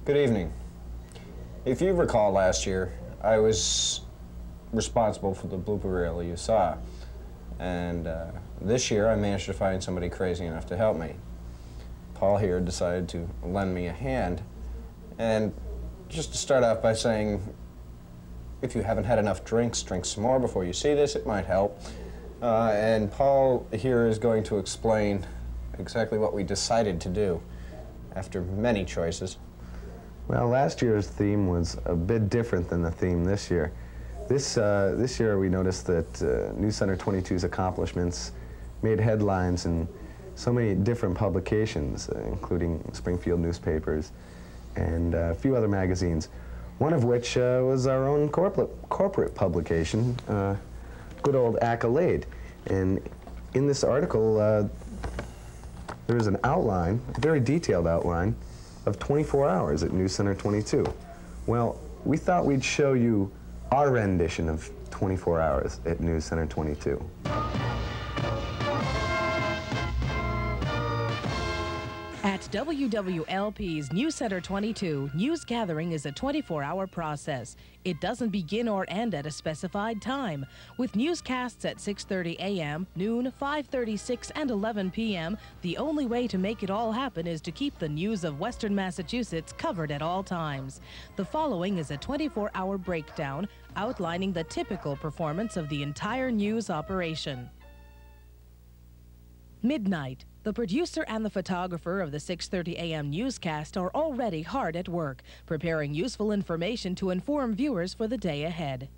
Good evening. If you recall last year, I was responsible for the blooper reel you saw. And this year I managed to find somebody crazy enough to help me. Paul here decided to lend me a hand. And just to start off by saying, if you haven't had enough drinks, drink some more before you see this, it might help. And Paul here is going to explain exactly what we decided to do after many choices. Well, last year's theme was a bit different than the theme this year. This year we noticed that News Center 22's accomplishments made headlines in so many different publications, including Springfield newspapers and a few other magazines, one of which was our own corporate publication, good old Accolade. And in this article, there is an outline, a very detailed outline, of 24 hours at News Center 22. Well, we thought we'd show you our rendition of 24 hours at News Center 22. At WWLP's News Center 22, news gathering is a 24-hour process. It doesn't begin or end at a specified time. With newscasts at 6:30 a.m., noon, 5:36, and 11 p.m., the only way to make it all happen is to keep the news of Western Massachusetts covered at all times. The following is a 24-hour breakdown outlining the typical performance of the entire news operation. Midnight. The producer and the photographer of the 6:30 a.m. newscast are already hard at work, preparing useful information to inform viewers for the day ahead.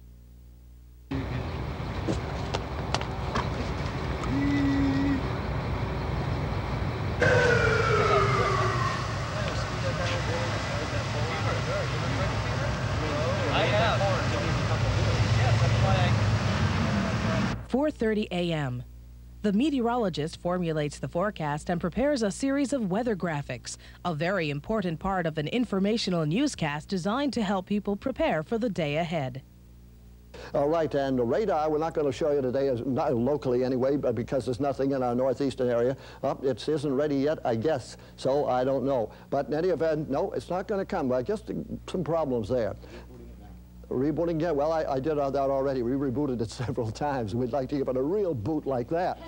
I have. 4:30 a.m. The meteorologist formulates the forecast and prepares a series of weather graphics, a very important part of an informational newscast designed to help people prepare for the day ahead. All right, and the radar, we're not going to show you today, not locally anyway, but because there's nothing in our northeastern area. It isn't ready yet, I guess, so I don't know. But in any event, no, it's not going to come. I guess some problems there. Rebooting, yeah, well, I did that already. We rebooted it several times. We'd like to give it a real boot like that.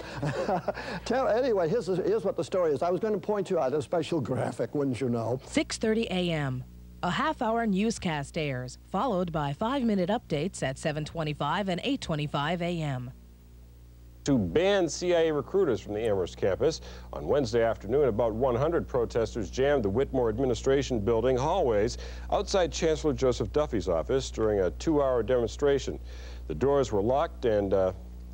Anyway, here's what the story is. I was going to point you out a special graphic, wouldn't you know? 6:30 a.m. A half-hour newscast airs, followed by 5-minute updates at 7:25 and 8:25 a.m. To ban CIA recruiters from the Amherst campus. On Wednesday afternoon, about 100 protesters jammed the Whitmore administration building hallways outside Chancellor Joseph Duffy's office during a 2-hour demonstration. The doors were locked and,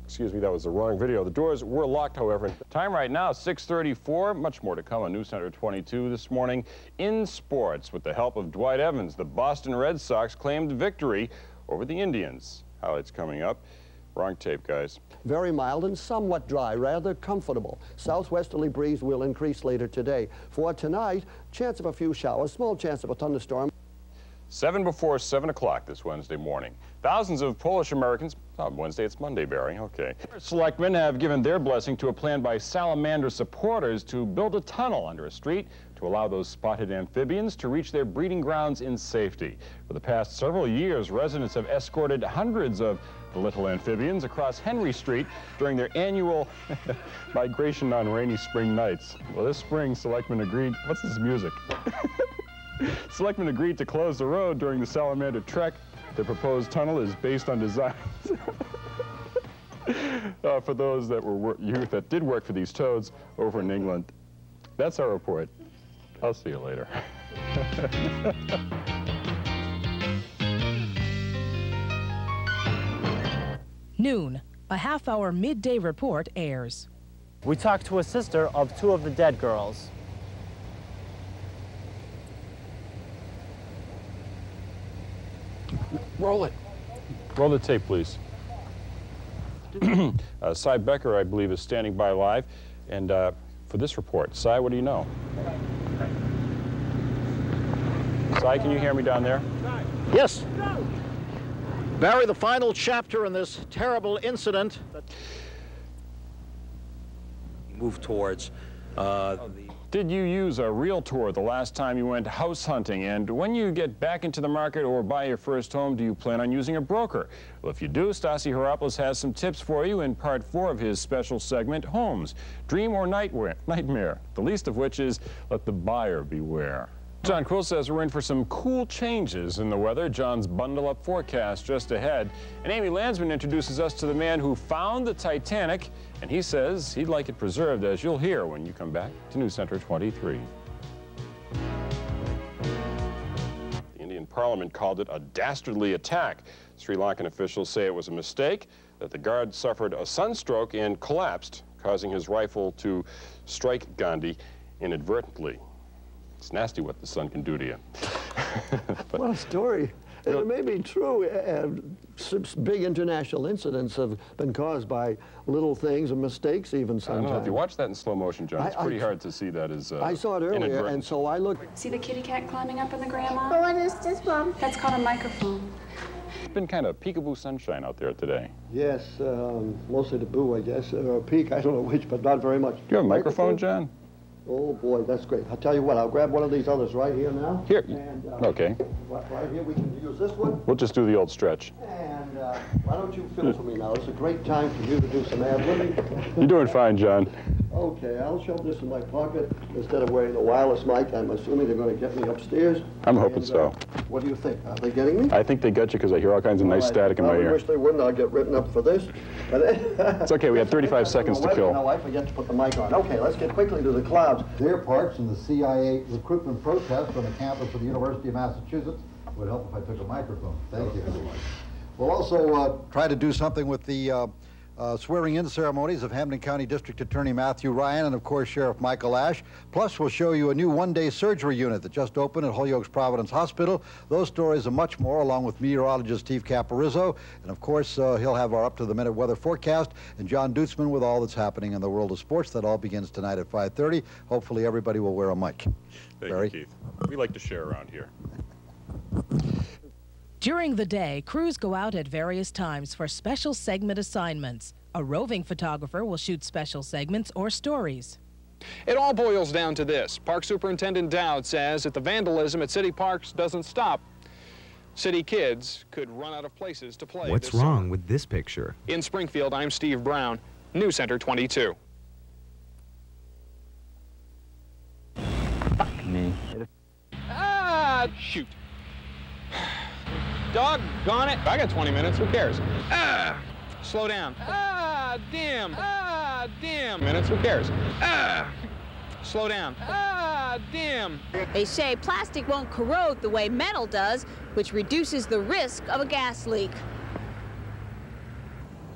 excuse me, that was the wrong video. The doors were locked, however. Time right now, 6:34. Much more to come on News Center 22 this morning. In sports, with the help of Dwight Evans, the Boston Red Sox claimed victory over the Indians. Highlights coming up. Wrong tape, guys. Very mild and somewhat dry, rather comfortable. Southwesterly breeze will increase later today. For tonight, chance of a few showers, small chance of a thunderstorm. 7 before 7 o'clock this Wednesday morning. Thousands of Polish Americans, Wednesday, it's Monday, Barry, okay. Selectmen have given their blessing to a plan by Salamander supporters to build a tunnel under a street to allow those spotted amphibians to reach their breeding grounds in safety. For the past several years, residents have escorted hundreds of the little amphibians across Henry Street during their annual migration on rainy spring nights. Well, this spring, selectmen agreed, what's this music? Selectmen agreed to close the road during the Salamander Trek. The proposed tunnel is based on designs for those that were youth that did work for these toads over in England. That's our report. I'll see you later. Noon. A half-hour midday report airs. We talked to a sister of 2 of the dead girls. Roll it. Roll the tape, please. Cy Becker, I believe, is standing by live. And for this report, Cy, what do you know? Cy, can you hear me down there? Yes. Barry, the final chapter in this terrible incident. Move towards Did you use a realtor the last time you went house hunting? And when you get back into the market or buy your first home, do you plan on using a broker? Well, if you do, Stassi Haropoulos has some tips for you in part 4 of his special segment, Homes, Dream or Nightmare, the least of which is let the buyer beware. John Quill says we're in for some cool changes in the weather. John's bundle-up forecast just ahead. And Amy Landsman introduces us to the man who found the Titanic, and he says he'd like it preserved, as you'll hear when you come back to News Center 23. The Indian Parliament called it a dastardly attack. Sri Lankan officials say it was a mistake, that the guard suffered a sunstroke and collapsed, causing his rifle to strike Gandhi inadvertently. It's nasty what the sun can do to you. What a story. It may be true. Big international incidents have been caused by little things and mistakes even sometimes. I don't know, if you watch that in slow motion, John, it's pretty hard to see that as I saw it earlier, and so I looked. See the kitty cat climbing up in the grandma? What is this, Mom? That's called a microphone. It's been kind of peekaboo sunshine out there today. Yes, mostly the boo, I guess, or peak, I don't know which, but not very much. Do you have a microphone, John? Oh, boy, that's great. I'll tell you what, I'll grab one of these others right here now. Here. And, okay. Right here, we can use this one. We'll just do the old stretch. And why don't you fill for me now? It's a great time for you to do some ad-libbing. You're doing fine, John. Okay, I'll shove this in my pocket instead of wearing the wireless mic. I'm assuming they're going to get me upstairs. I'm hoping so. What do you think? Are they getting me? I think they got you because I hear all kinds of nice static in my ear. I wish they wouldn't. I'll get written up for this. But it's okay. We have 35 seconds to kill. No, I forget to put the mic on. Okay, let's get quickly to the clouds. Deer Parks and the CIA recruitment protest on the campus of the University of Massachusetts. It would help if I took a microphone. Thank you. We'll also try to do something with the swearing-in ceremonies of Hampden County District Attorney Matthew Ryan and, of course, Sheriff Michael Ash. Plus, we'll show you a new one-day surgery unit that just opened at Holyoke's Providence Hospital. Those stories and much more, along with meteorologist Steve Caparizzo. And, of course, he'll have our up-to-the-minute weather forecast. And John Dutzman with all that's happening in the world of sports. That all begins tonight at 5:30. Hopefully, everybody will wear a mic. Thank you, Keith. We like to share around here. During the day, crews go out at various times for special segment assignments. A roving photographer will shoot special segments or stories. It all boils down to this. Park Superintendent Dowd says that the vandalism at city parks doesn't stop. City kids could run out of places to play. What's wrong with this picture? In Springfield, I'm Steve Brown, News Center 22. Fuck me. Ah, shoot. Doggone it. I got 20 minutes, who cares? Ah, slow down. Ah, damn. Ah, damn. Minutes, who cares? Ah, slow down. Ah, damn. They say plastic won't corrode the way metal does, which reduces the risk of a gas leak.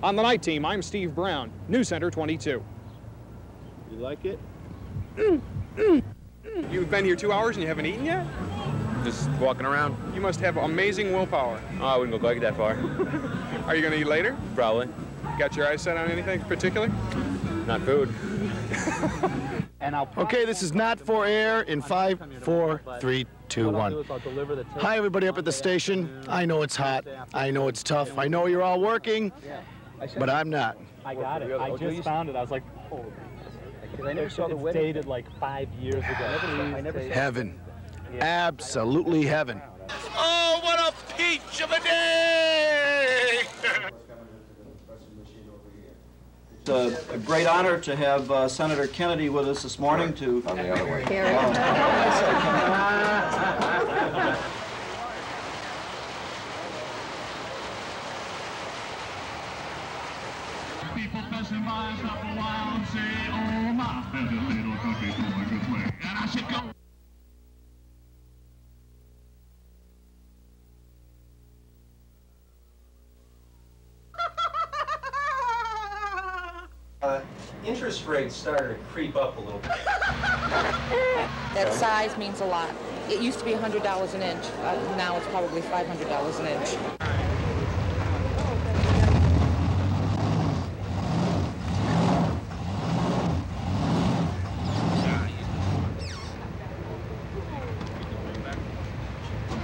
On the night team, I'm Steve Brown, News Center 22. You like it? You've been here 2 hours and you haven't eaten yet? Just walking around. You must have amazing willpower. Oh, I wouldn't go quite that far. Are you going to eat later? Probably. Got your eyes set on anything particular? Not food. Okay, this is not for air in 5, 4, 3, 2, 1. Hi, everybody up at the station. I know it's hot. I know it's tough. I know you're all working, but I'm not. I got it. I just found it. I was like, oh. I never saw the wedding. It's dated like 5 years ago. Heaven. Absolutely heaven. Oh, what a peach of a day! It's a great honor to have Senator Kennedy with us this morning to... On the other way. People passing by stop a while and say, oh my, little country's going a good way. And I should go. Interest rates started to creep up a little bit. That size means a lot. It used to be $100 an inch. Now it's probably $500 an inch.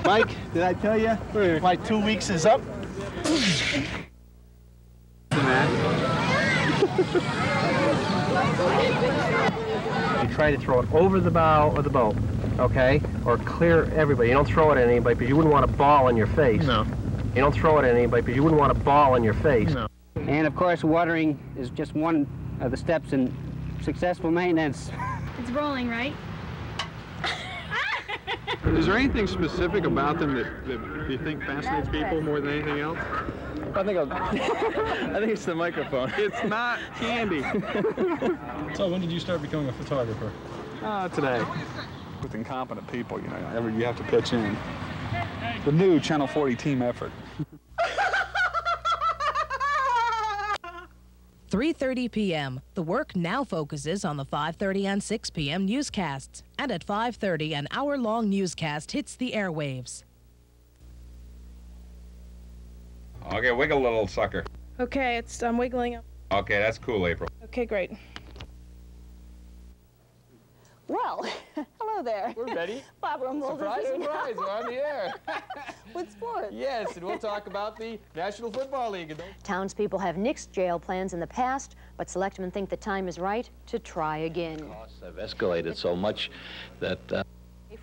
Mike, did I tell you my 2 weeks is up? You try to throw it over the bow of the boat, okay? Or clear everybody. You don't throw it at anybody because you wouldn't want a ball in your face. No. You don't throw it at anybody because you wouldn't want a ball in your face. No. And of course, watering is just one of the steps in successful maintenance. It's rolling, right? Is there anything specific about them that you think fascinates people more than anything else? I think it's the microphone. It's not candy. So when did you start becoming a photographer? Today. With incompetent people, you know, you have to pitch in. The new Channel 40 team effort. 3:30 p.m. The work now focuses on the 5:30 and 6 p.m. newscasts. And at 5:30, an hour-long newscast hits the airwaves. Okay, wiggle, little sucker. Okay, I'm wiggling up. Okay, that's cool, April. Okay, great. Well, hello there. We're ready. Barbara Mulder Surprise, here. surprise, we're on the air. With sports. Yes, and we'll talk about the National Football League. Townspeople have nixed jail plans in the past, but selectmen think the time is right to try again. Costs have escalated so much that...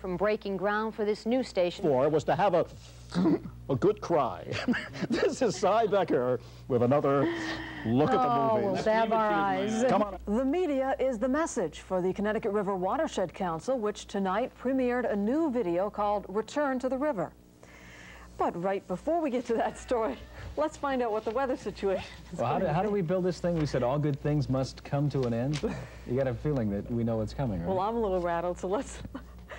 From breaking ground for this new station. Was to have a good cry. This is Cy Becker with another look at the movies. We'll dab our eyes. Come on. The media is the message for the Connecticut River Watershed Council, which tonight premiered a new video called Return to the River. But right before we get to that story, let's find out what the weather situation is. Well, how do we build this thing? We said all good things must come to an end. You got a feeling that we know what's coming, right? Well, I'm a little rattled, so let's...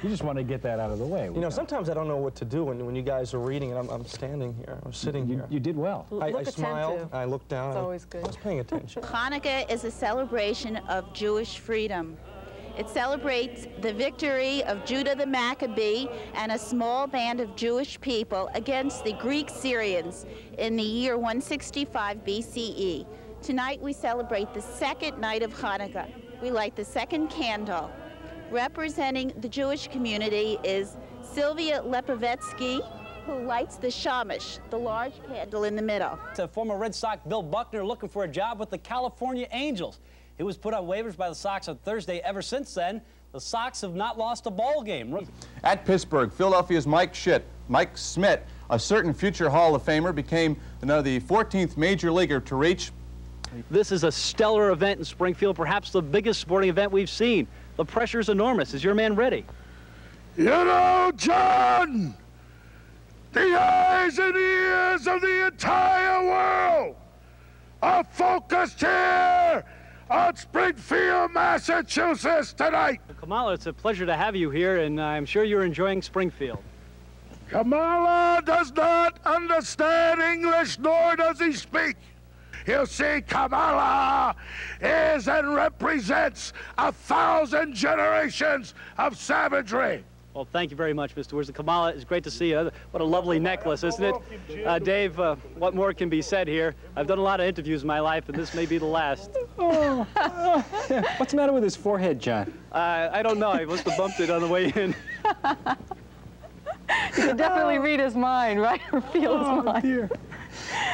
You just want to get that out of the way. You know, sometimes I don't know what to do when you guys are reading and I'm standing here, I'm sitting here. You did well. I smiled, I looked down. It's always good. I was paying attention. Hanukkah is a celebration of Jewish freedom. It celebrates the victory of Judah the Maccabee and a small band of Jewish people against the Greek Syrians in the year 165 BCE. Tonight we celebrate the second night of Hanukkah. We light the second candle. Representing the Jewish community is Sylvia Lepovetsky, who lights the shamash, the large candle in the middle. Former Red Sox Bill Buckner looking for a job with the California Angels. He was put on waivers by the Sox on Thursday. Ever since then, the Sox have not lost a ball game. At Pittsburgh, Philadelphia's Mike Schmidt, a certain future Hall of Famer, became the 14th major leaguer to reach. This is a stellar event in Springfield, perhaps the biggest sporting event we've seen. The pressure is enormous. Is your man ready? You know, John, the eyes and ears of the entire world are focused here on Springfield, Massachusetts tonight. Kamala, it's a pleasure to have you here, and I'm sure you're enjoying Springfield. Kamala does not understand English, nor does he speak. You see, Kamala is and represents 1,000 generations of savagery. Well, thank you very much, Mr. Woods. Kamala, it's great to see you. What a lovely necklace, isn't it? Dave, what more can be said here? I've done a lot of interviews in my life, and this may be the last. What's the matter with his forehead, John? I don't know. I must have bumped it on the way in. You can definitely read his mind, right? Or feel his mind. Dear.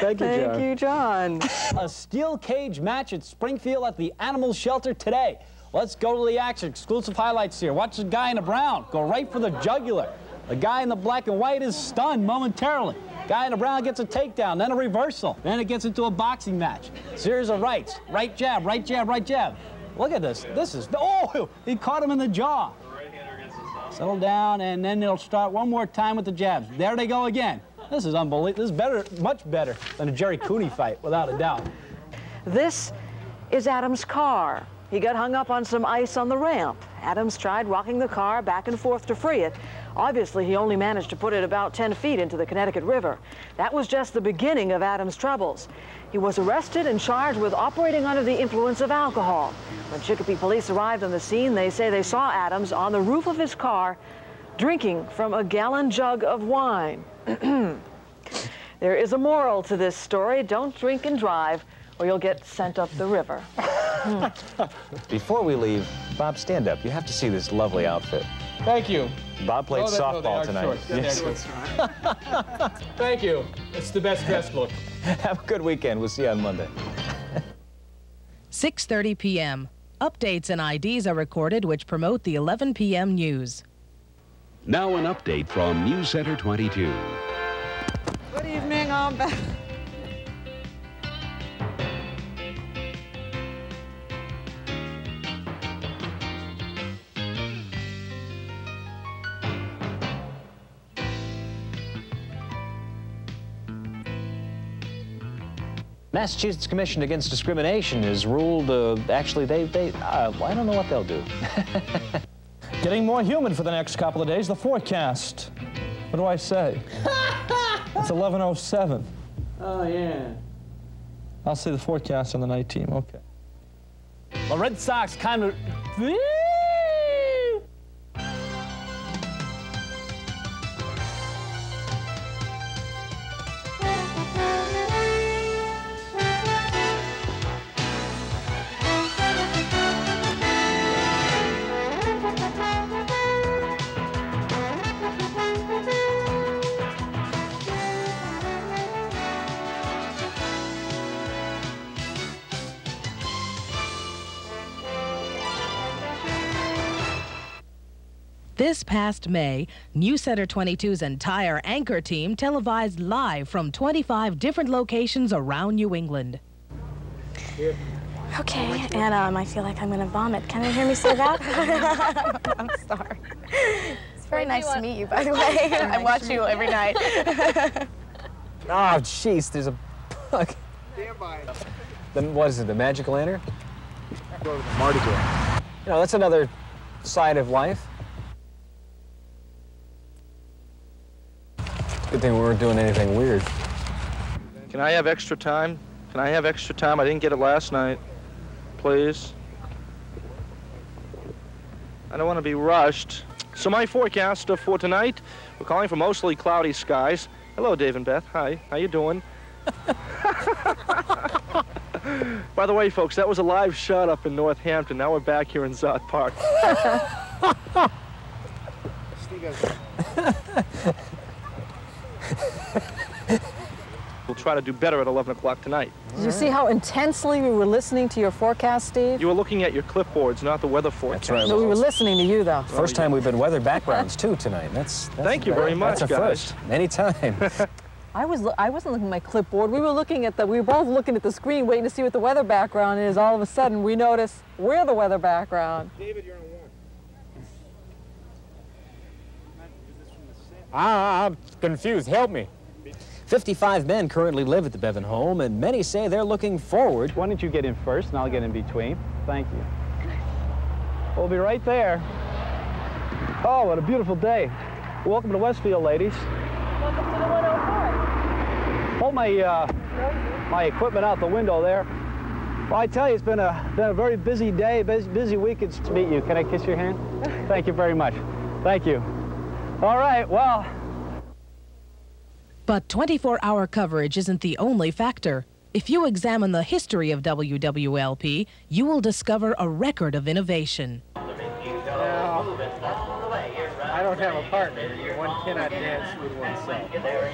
Thank you, John. Thank you, John. A steel cage match at Springfield at the Animal Shelter today. Let's go to the action. Exclusive highlights here. Watch the guy in the brown go right for the jugular. The guy in the black and white is stunned momentarily. Guy in the brown gets a takedown, then a reversal. Then it gets into a boxing match. Series of rights. Right jab, right jab, right jab. Look at this. This is, oh, he caught him in the jaw. Settle down, and then they'll start one more time with the jabs. There they go again. This is unbelievable. This is better, much better than a Jerry Cooney fight, without a doubt. This is Adam's car. He got hung up on some ice on the ramp. Adams tried rocking the car back and forth to free it. Obviously, he only managed to put it about 10 feet into the Connecticut River. That was just the beginning of Adams' troubles. He was arrested and charged with operating under the influence of alcohol. When Chicopee police arrived on the scene, they say they saw Adams on the roof of his car drinking from a gallon jug of wine. There is a moral to this story. Don't drink and drive, or you'll get sent up the river. Before we leave, Bob, stand up. You have to see this lovely outfit. Thank you. Bob played softball tonight. Yes. Thank you. It's the best dress book. Have a good weekend. We'll see you on Monday. 6:30 p.m. Updates and IDs are recorded which promote the 11 p.m. news. Now an update from News Center 22. Good evening, I'm back. Massachusetts Commission Against Discrimination has ruled, actually, I don't know what they'll do. Getting more humid for the next couple of days. The forecast. What do I say? It's 11:07. Oh, yeah. I'll say the forecast on the night team. Okay. The Red Sox kind of... This past May, News Center 22's entire anchor team televised live from 25 different locations around New England. Okay, and I feel like I'm going to vomit. Can you hear me say that? I'm sorry. It's very nice to meet you, by the way. I watch you every night. Oh, jeez, there's a bug. Then what is it, the magic lantern? Mardi Gras. You know, that's another side of life. Good thing we weren't doing anything weird. Can I have extra time? Can I have extra time? I didn't get it last night. Please. I don't want to be rushed. So my forecast for tonight, we're calling for mostly cloudy skies. Hello, Dave and Beth. Hi. How you doing? By the way, folks, that was a live shot up in Northampton. Now we're back here in Zot Park. We'll try to do better at 11 o'clock tonight. Did you see how intensely we were listening to your forecast, Steve? You were looking at your clipboards, not the weather forecast. That's right. No, we were listening to you, though. First time we've been weather backgrounds, too, tonight. That's Thank you very much, that's a guys. first. Anytime. I wasn't looking at my clipboard. We were both looking at the screen, waiting to see what the weather background is. All of a sudden, we notice we're the weather background. David, you're on one. I'm confused. Help me. 55 men currently live at the Bevan home, and many say they're looking forward. Why don't you get in first, and I'll get in between. Thank you. We'll be right there. Oh, what a beautiful day. Welcome to Westfield, ladies. Welcome to the 105. Hold my equipment out the window there. Well, I tell you, it's been a very busy day, busy week. It's to meet you. Can I kiss your hand? Thank you very much. Thank you. All right, well. But 24-hour coverage isn't the only factor. If you examine the history of WWLP, you will discover a record of innovation. I don't have a partner. One cannot dance with oneself. There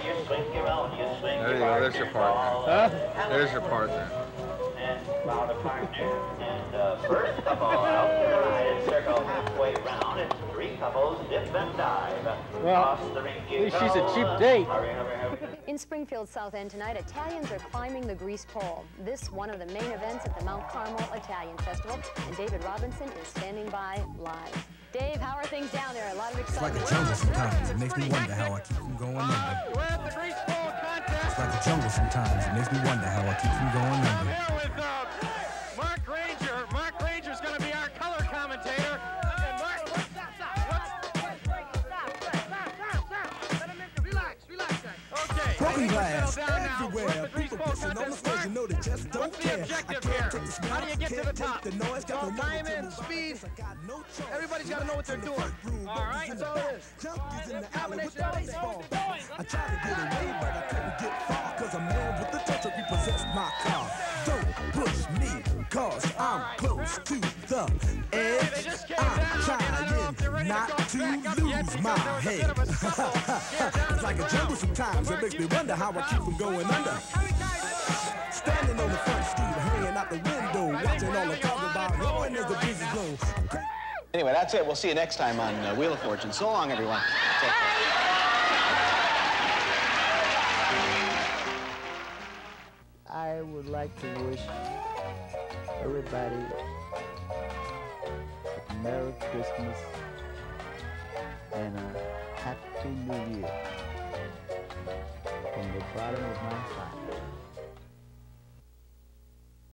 you go. There's your partner. Huh? There's your partner. First couple out to the right and circle halfway round. It's three couples dip and dive. Well, at least she's a cheap date. In Springfield, South End tonight, Italians are climbing the Grease Pole. This one of the main events at the Mount Carmel Italian Festival, and David Robinson is standing by live. Dave, how are things down there? A lot of excitement. It's like a jungle sometimes. It makes me wonder how I keep from going under. We're at the Grease Pole contest. It's like a jungle sometimes. It makes me wonder how I keep from going under. Here with Mark Ranger. Mark Ranger's going to be our color commentator. And Mark, stop. Relax, guys. Okay. Broken glass everywhere. People pissing on the stage, you know they just don't care. What's the objective here? How do you get to the top? Well, timing, speed. Everybody's got to know what they're doing. All right, that's all it is. Combination of baseball. I tried to get away, but I couldn't get far, cause a man with the touch that repossessed my car. Don't push me, cause I'm close to the edge. I'm trying not to lose my head. It's like a jungle sometimes. It makes me wonder how I keep from going under. Standing on the front street, hanging looking out the window, watching all the cars about blowing as the breeze is blown. Anyway, that's it. We'll see you next time on Wheel of Fortune. So long, everyone. Take care. I would like to wish everybody a Merry Christmas and a Happy New Year from the bottom of my heart.